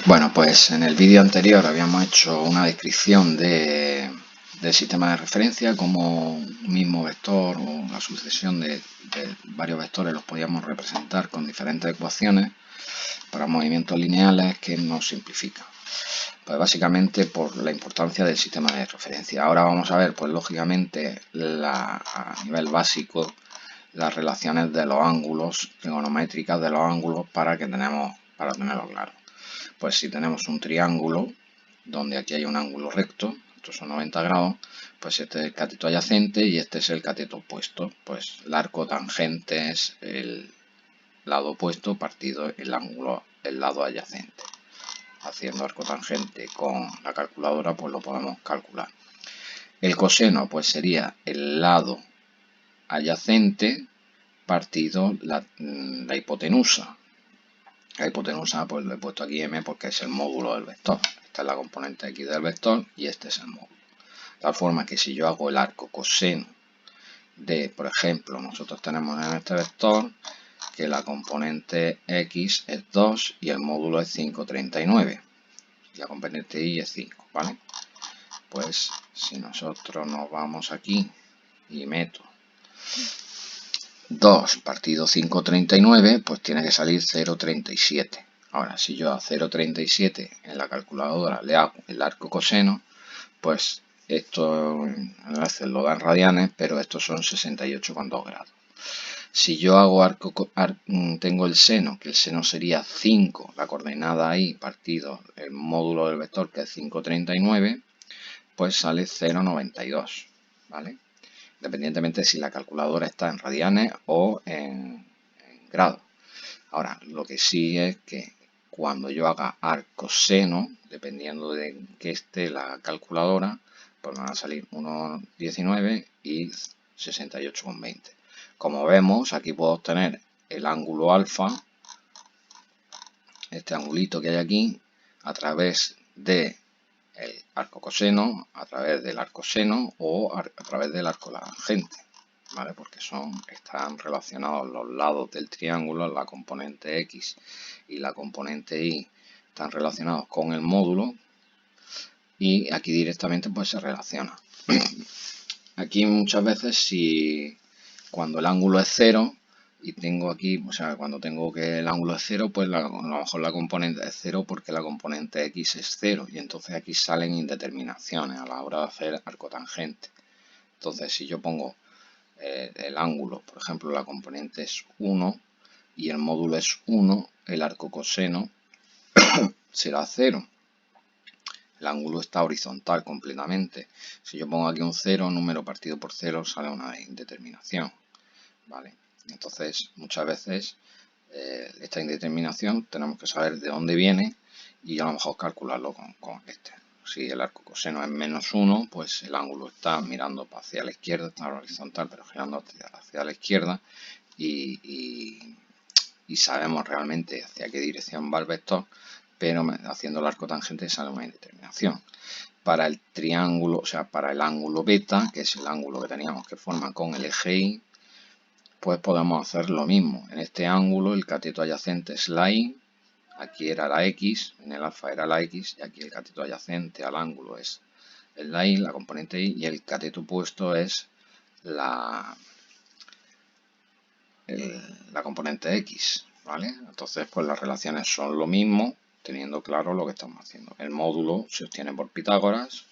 Bueno, pues en el vídeo anterior habíamos hecho una descripción del sistema de referencia, como un mismo vector o una sucesión de varios vectores los podíamos representar con diferentes ecuaciones para movimientos lineales que nos simplifican. Pues básicamente por la importancia del sistema de referencia. Ahora vamos a ver, pues lógicamente, a nivel básico, las relaciones de los ángulos, trigonométricas de los ángulos para tenerlo claro. Pues si tenemos un triángulo donde aquí hay un ángulo recto, estos son 90 grados, pues este es el cateto adyacente y este es el cateto opuesto. Pues el arco tangente es el lado opuesto partido el lado adyacente. Haciendo arco tangente con la calculadora, pues lo podemos calcular. El coseno, pues sería el lado adyacente partido la hipotenusa. La hipotenusa, pues lo he puesto aquí m porque es el módulo del vector. Esta es la componente x del vector y este es el módulo. De tal forma que si yo hago el arco coseno de, por ejemplo, nosotros tenemos en este vector que la componente x es 2 y el módulo es 5,39. Y la componente y es 5, ¿vale? Pues si nosotros nos vamos aquí y meto 2 partido 5,39, pues tiene que salir 0,37. Ahora, si yo a 0,37 en la calculadora le hago el arco coseno, pues esto a veces lo dan radianes, pero estos son 68,2 grados. Si yo hago tengo el seno, que el seno sería 5, la coordenada ahí, partido el módulo del vector, que es 5,39, pues sale 0,92, ¿vale? Independientemente si la calculadora está en radianes o en grados. Ahora, lo que sí es que cuando yo haga arcoseno, dependiendo de que esté la calculadora, pues me van a salir 1,19 y 68,20. Como vemos, aquí puedo obtener el ángulo alfa, este angulito que hay aquí, a través de el arco coseno, a través del arco seno o a través del arco tangente, ¿vale? Porque están relacionados los lados del triángulo, la componente x y la componente y están relacionados con el módulo y aquí directamente pues se relaciona. Aquí muchas veces cuando el ángulo es 0 y tengo aquí, o sea, cuando tengo que el ángulo es 0, pues a lo mejor la componente es 0 porque la componente x es 0 y entonces aquí salen indeterminaciones a la hora de hacer arco tangente. Entonces si yo pongo el ángulo, por ejemplo, la componente es 1 y el módulo es 1, el arco coseno será 0. El ángulo está horizontal completamente. Si yo pongo aquí un 0, número partido por 0, sale una indeterminación, ¿vale? Entonces, muchas veces esta indeterminación tenemos que saber de dónde viene y a lo mejor calcularlo con este. Si el arco coseno es -1, pues el ángulo está mirando hacia la izquierda, está horizontal, pero girando hacia la izquierda y sabemos realmente hacia qué dirección va el vector, pero haciendo el arco tangente sale una indeterminación. Para el triángulo, o sea, para el ángulo beta, que es el ángulo que teníamos que formar con el eje Y, pues podemos hacer lo mismo. En este ángulo el cateto adyacente es la Y, aquí era la X, en el alfa era la X, y aquí el cateto adyacente al ángulo es la Y, la componente Y, y el cateto opuesto es la componente X, ¿vale? Entonces, pues las relaciones son lo mismo, teniendo claro lo que estamos haciendo. El módulo se obtiene por Pitágoras,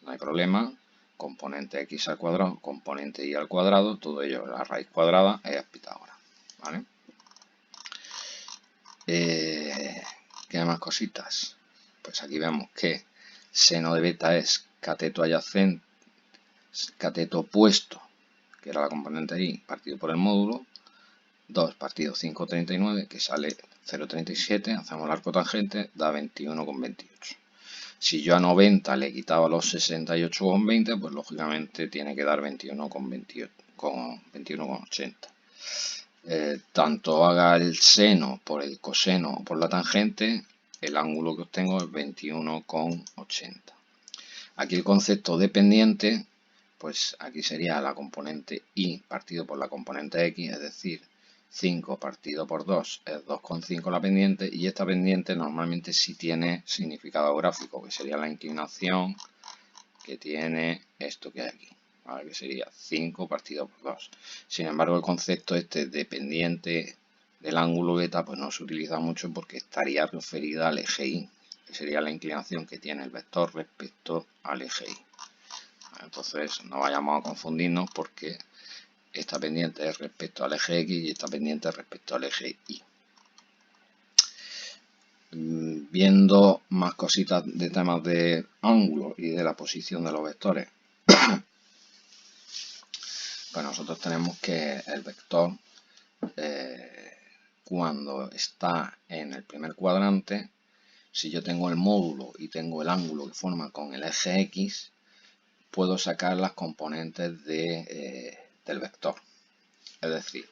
no hay problema. Componente x al cuadrado, componente y al cuadrado, todo ello la raíz cuadrada es Pitágoras, ¿vale? ¿Qué más cositas? Pues aquí vemos que seno de beta es cateto adyacente, cateto opuesto, que era la componente y partido por el módulo, 2 partido 5,39, que sale 0,37, hacemos el arco tangente, da 21,28. Si yo a 90 le quitaba los 68,20, pues lógicamente tiene que dar 21,80. Tanto haga el seno por el coseno o por la tangente, el ángulo que obtengo es 21,80. Aquí el concepto dependiente, pues aquí sería la componente y partido por la componente x, es decir, 5 partido por 2 es 2,5 la pendiente, y esta pendiente normalmente sí tiene significado gráfico, que sería la inclinación que tiene esto que hay aquí, ¿vale? Que sería 5 partido por 2. Sin embargo, el concepto este de pendiente del ángulo beta pues no se utiliza mucho porque estaría referida al eje Y, que sería la inclinación que tiene el vector respecto al eje Y. Entonces no vayamos a confundirnos porque esta pendiente es respecto al eje X y esta pendiente es respecto al eje Y. Viendo más cositas de temas de ángulo y de la posición de los vectores, pues nosotros tenemos que el vector, cuando está en el primer cuadrante, si yo tengo el módulo y tengo el ángulo que forma con el eje X, puedo sacar las componentes del vector. Es decir,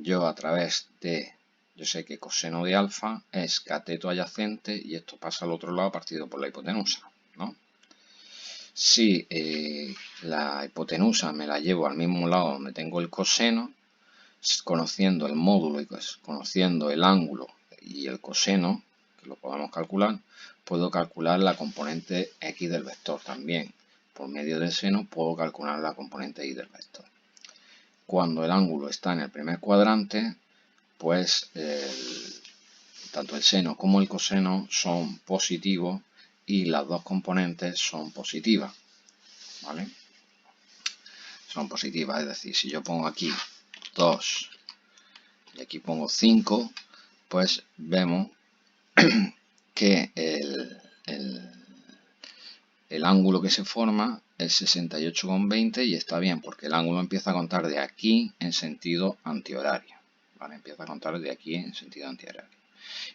yo a través de, yo sé que coseno de alfa es cateto adyacente y esto pasa al otro lado partido por la hipotenusa, ¿no? Si la hipotenusa me la llevo al mismo lado donde tengo el coseno, conociendo el módulo y conociendo el ángulo y el coseno, que lo podemos calcular, puedo calcular la componente X del vector también. Por medio del seno puedo calcular la componente Y del vector. Cuando el ángulo está en el primer cuadrante, pues tanto el seno como el coseno son positivos y las dos componentes son positivas, ¿vale? Son positivas, es decir, si yo pongo aquí 2 y aquí pongo 5, pues vemos que el ángulo que se forma es 68,20 y está bien porque el ángulo empieza a contar de aquí en sentido antihorario, ¿vale? Empieza a contar de aquí en sentido antihorario.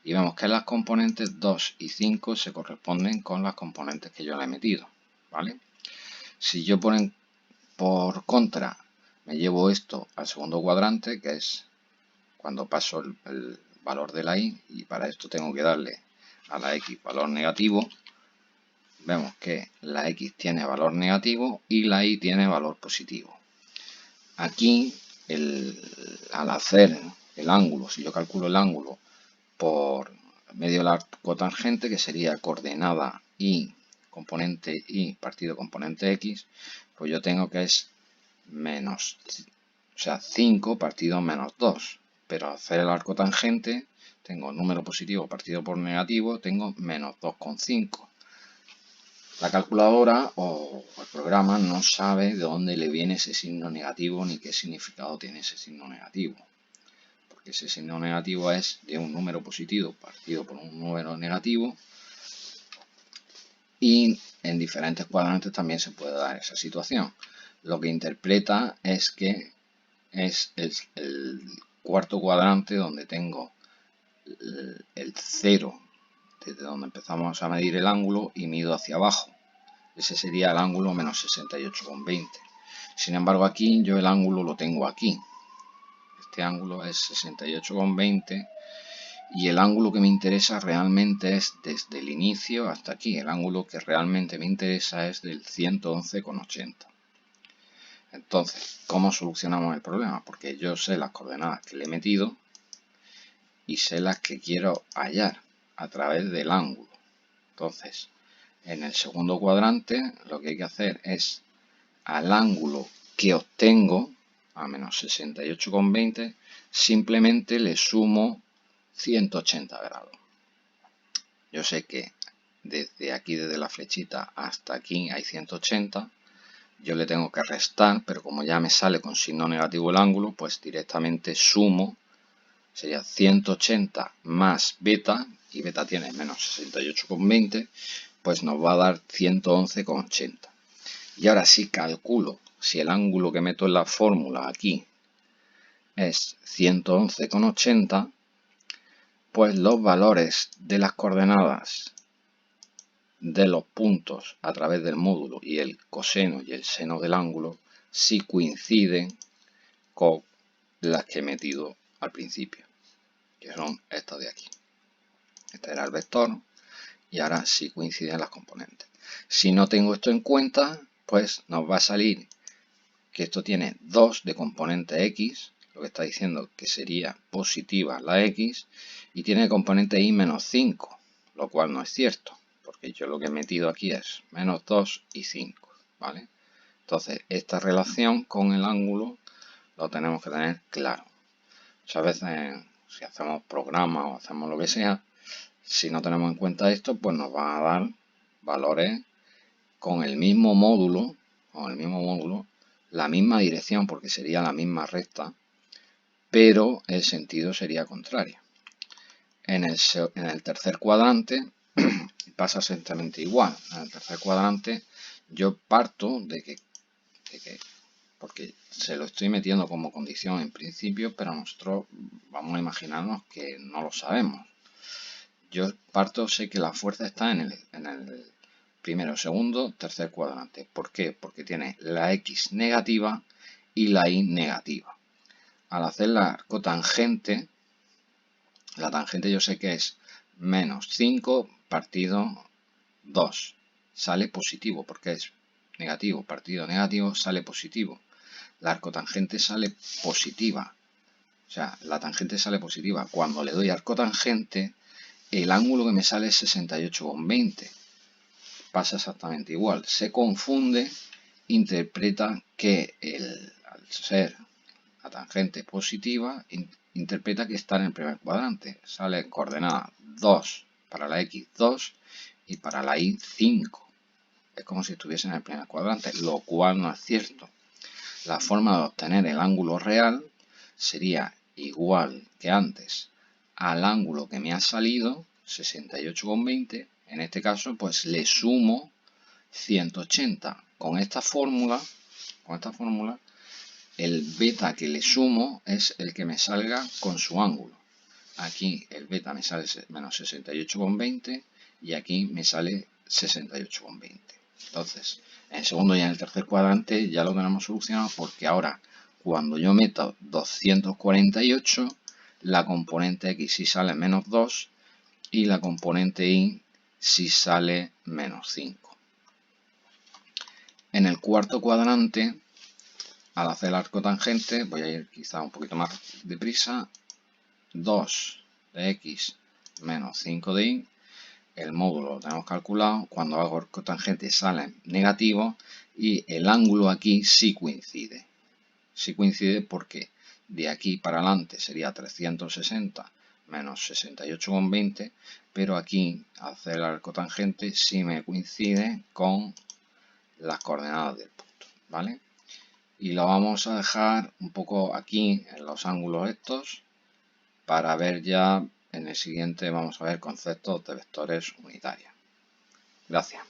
Y vemos que las componentes 2 y 5 se corresponden con las componentes que yo le he metido, ¿vale? Si yo por contra me llevo esto al segundo cuadrante, que es cuando paso el valor de la y para esto tengo que darle a la x valor negativo, vemos que la x tiene valor negativo y la y tiene valor positivo. Aquí, al hacer el ángulo, si yo calculo el ángulo por medio del arco tangente, que sería coordenada y componente y partido componente x, pues yo tengo que es menos, o sea, 5 partido menos 2. Pero al hacer el arco tangente, tengo número positivo partido por negativo, tengo menos 2,5. La calculadora o el programa no sabe de dónde le viene ese signo negativo ni qué significado tiene ese signo negativo. Porque ese signo negativo es de un número positivo partido por un número negativo. Y en diferentes cuadrantes también se puede dar esa situación. Lo que interpreta es que es el cuarto cuadrante donde tengo el 0, desde donde empezamos a medir el ángulo y mido hacia abajo. Ese sería el ángulo menos 68,20. Sin embargo, aquí yo el ángulo lo tengo aquí. Este ángulo es 68,20 y el ángulo que me interesa realmente es desde el inicio hasta aquí. El ángulo que realmente me interesa es del 111,80. Entonces, ¿cómo solucionamos el problema? Porque yo sé las coordenadas que le he metido y sé las que quiero hallar a través del ángulo. Entonces, en el segundo cuadrante lo que hay que hacer es al ángulo que obtengo, a menos 68,20, simplemente le sumo 180 grados. Yo sé que desde aquí, desde la flechita hasta aquí hay 180. Yo le tengo que restar, pero como ya me sale con signo negativo el ángulo, pues directamente sumo, sería 180 más beta, y beta tiene menos 68,20, pues nos va a dar 111,80. Y ahora si calculo, si el ángulo que meto en la fórmula aquí es 111,80, pues los valores de las coordenadas de los puntos a través del módulo y el coseno y el seno del ángulo sí coinciden con las que he metido al principio, que son estas de aquí. Este era el vector y ahora sí coinciden las componentes. Si no tengo esto en cuenta, pues nos va a salir que esto tiene 2 de componente x, lo que está diciendo que sería positiva la x, y tiene componente y menos 5, lo cual no es cierto, porque yo lo que he metido aquí es menos 2 y 5, ¿vale? Entonces, esta relación con el ángulo lo tenemos que tener claro. Muchas veces, si hacemos programas o hacemos lo que sea, si no tenemos en cuenta esto, pues nos van a dar valores con el mismo módulo, la misma dirección, porque sería la misma recta, pero el sentido sería contrario. En el tercer cuadrante pasa exactamente igual. En el tercer cuadrante yo parto de que porque se lo estoy metiendo como condición en principio, pero nosotros vamos a imaginarnos que no lo sabemos. Yo parto, sé que la fuerza está en el primero, segundo, tercer cuadrante. ¿Por qué? Porque tiene la x negativa y la y negativa. Al hacer la cotangente, la tangente yo sé que es menos 5 partido 2. Sale positivo porque es negativo partido negativo, sale positivo. La arcotangente sale positiva. O sea, la tangente sale positiva. Cuando le doy arcotangente, el ángulo que me sale es 68,20. Pasa exactamente igual. Se confunde, interpreta que al ser la tangente positiva, interpreta que está en el primer cuadrante. Sale coordenada 2 para la x 2 y para la y 5. Es como si estuviese en el primer cuadrante, lo cual no es cierto. La forma de obtener el ángulo real sería igual que antes al ángulo que me ha salido, 68,20. En este caso, pues le sumo 180. Con esta fórmula, el beta que le sumo es el que me salga con su ángulo. Aquí el beta me sale menos 68,20 y aquí me sale 68,20. Entonces, en el segundo y en el tercer cuadrante ya lo tenemos solucionado, porque ahora cuando yo meto 248, la componente x sí sale menos 2 y la componente y sí sale menos 5. En el cuarto cuadrante, al hacer el arco tangente, voy a ir quizá un poquito más deprisa, 2 de x menos 5 de y, el módulo lo tenemos calculado, cuando hago arcotangente sale negativo y el ángulo aquí sí coincide. Sí coincide porque de aquí para adelante sería 360 menos 68,20, pero aquí al hacer el arcotangente sí me coincide con las coordenadas del punto, ¿vale? Y lo vamos a dejar un poco aquí en los ángulos estos para ver ya en el siguiente, vamos a ver conceptos de vectores unitarios. Gracias.